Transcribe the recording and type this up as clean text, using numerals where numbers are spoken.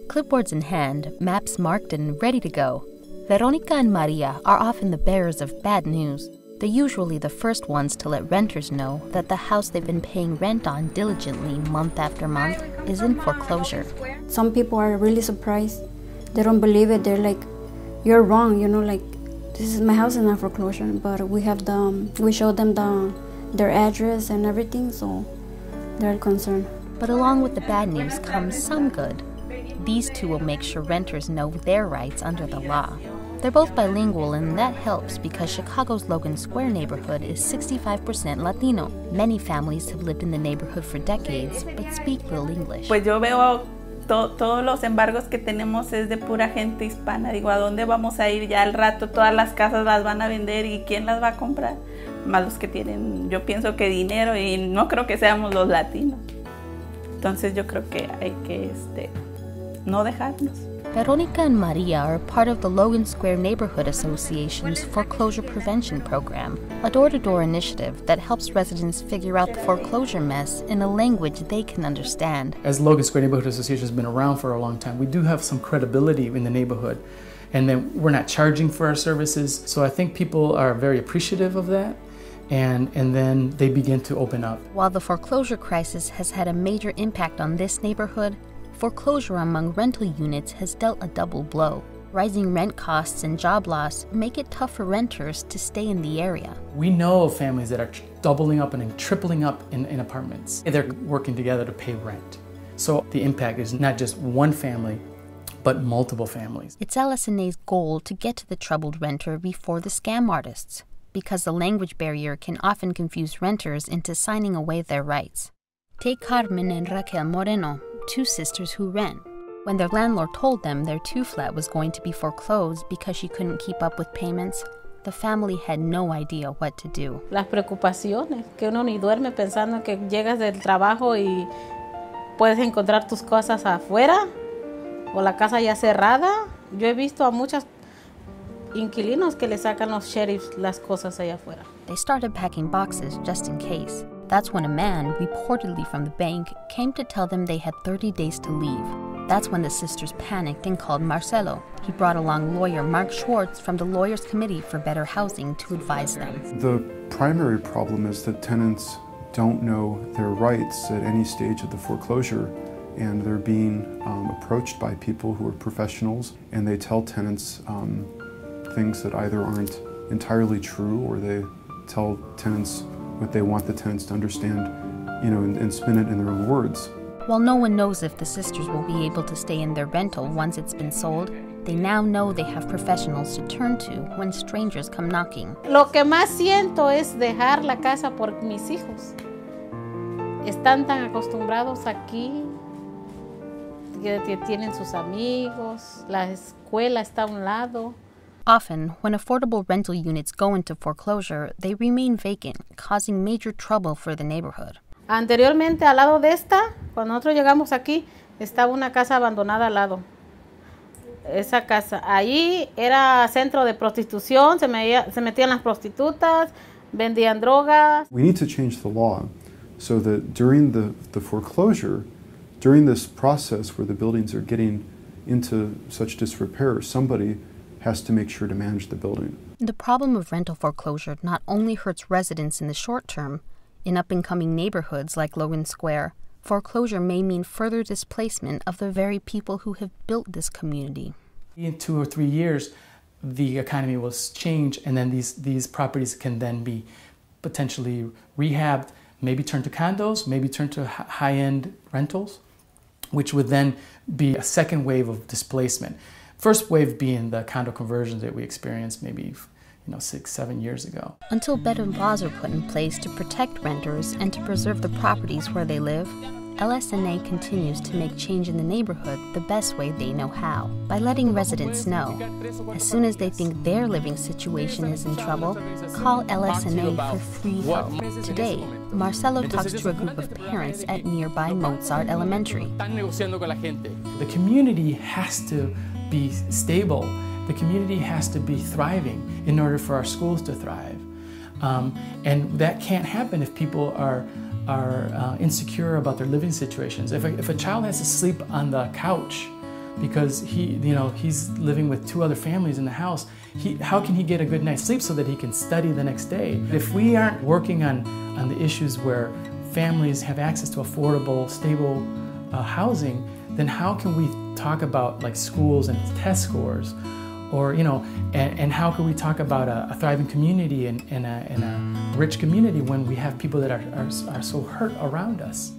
Clipboards in hand, maps marked and ready to go, Veronica and Maria are often the bearers of bad news. They're usually the first ones to let renters know that the house they've been paying rent on diligently month after month is in foreclosure. Some people are really surprised. They don't believe it. They're like, you're wrong, this is my house in foreclosure, but we show them their address and everything, so they're concerned. But along with the bad news comes some good. These two will make sure renters know their rights under the law. They're both bilingual, and that helps because Chicago's Logan Square neighborhood is 65% Latino. Many families have lived in the neighborhood for decades, but speak little English. Pues yo veo todos los embargos que tenemos es de pura gente hispana. Digo, ¿a dónde vamos a ir? Ya al rato todas las casas las van a vender y ¿quién las va a comprar? Más los que tienen, yo pienso que dinero, y no creo que seamos los latinos. Entonces yo creo que hay que no dejarnos. Veronica and Maria are part of the Logan Square Neighborhood Association's Foreclosure Prevention Program, a door-to-door initiative that helps residents figure out the foreclosure mess in a language they can understand. As Logan Square Neighborhood Association has been around for a long time, we do have some credibility in the neighborhood, and then we're not charging for our services, so I think people are very appreciative of that. And then they begin to open up. While the foreclosure crisis has had a major impact on this neighborhood, foreclosure among rental units has dealt a double blow. Rising rent costs and job loss make it tough for renters to stay in the area. We know of families that are doubling up and tripling up in apartments. They're working together to pay rent. So the impact is not just one family, but multiple families. It's LSNA's goal to get to the troubled renter before the scam artists, because the language barrier can often confuse renters into signing away their rights. Take Carmen and Raquel Moreno, two sisters who rent. When their landlord told them their two-flat was going to be foreclosed because she couldn't keep up with payments, the family had no idea what to do. Las preocupaciones, que uno ni duerme pensando que llegas del trabajo y puedes encontrar tus cosas afuera o la casa ya cerrada. Yo he visto a muchas inquilinos que le sacan los sheriffs las cosas allá afuera. They started packing boxes just in case. That's when a man, reportedly from the bank, came to tell them they had 30 days to leave. That's when the sisters panicked and called Marcelo. He brought along lawyer Mark Schwartz from the Lawyers Committee for Better Housing to advise them. The primary problem is that tenants don't know their rights at any stage of the foreclosure, and they're being approached by people who are professionals, and they tell tenants things that either aren't entirely true, or they tell tenants what they want the tenants to understand, and spin it in their own words. While no one knows if the sisters will be able to stay in their rental once it's been sold, they now know they have professionals to turn to when strangers come knocking. Lo que más siento es dejar la casa por mis hijos. Están tan acostumbrados aquí, que tienen sus amigos, la escuela está a un lado. Often, when affordable rental units go into foreclosure, they remain vacant, causing major trouble for the neighborhood. Anteriormente, al lado de esta, cuando nosotros llegamos aquí, estaba una casa abandonada al lado. Esa casa, ahí era centro de prostitución, se metían las prostitutas, vendían drogas. We need to change the law so that during the foreclosure, during this process where the buildings are getting into such disrepair, somebody has to make sure to manage the building. The problem of rental foreclosure not only hurts residents in the short term. In up-and-coming neighborhoods like Logan Square, foreclosure may mean further displacement of the very people who have built this community. In 2 or 3 years, the economy will change, and then these properties can then be potentially rehabbed, maybe turned to condos, maybe turned to high-end rentals, which would then be a second wave of displacement. First wave being the condo conversions that we experienced maybe 6-7 years ago. Until better laws are put in place to protect renters and to preserve the properties where they live, LSNA continues to make change in the neighborhood the best way they know how, by letting residents know. As soon as they think their living situation is in trouble, call LSNA for free help. Today, Marcelo talks to a group of parents at nearby Mozart Elementary. The community has to be stable. The community has to be thriving in order for our schools to thrive. And that can't happen if people are insecure about their living situations. If a child has to sleep on the couch because he's living with 2 other families in the house. How can he get a good night's sleep so that he can study the next day? If we aren't working on the issues where families have access to affordable, stable housing, then how can we talk about like schools and test scores? Or, and how can we talk about a thriving community and a rich community when we have people that are so hurt around us?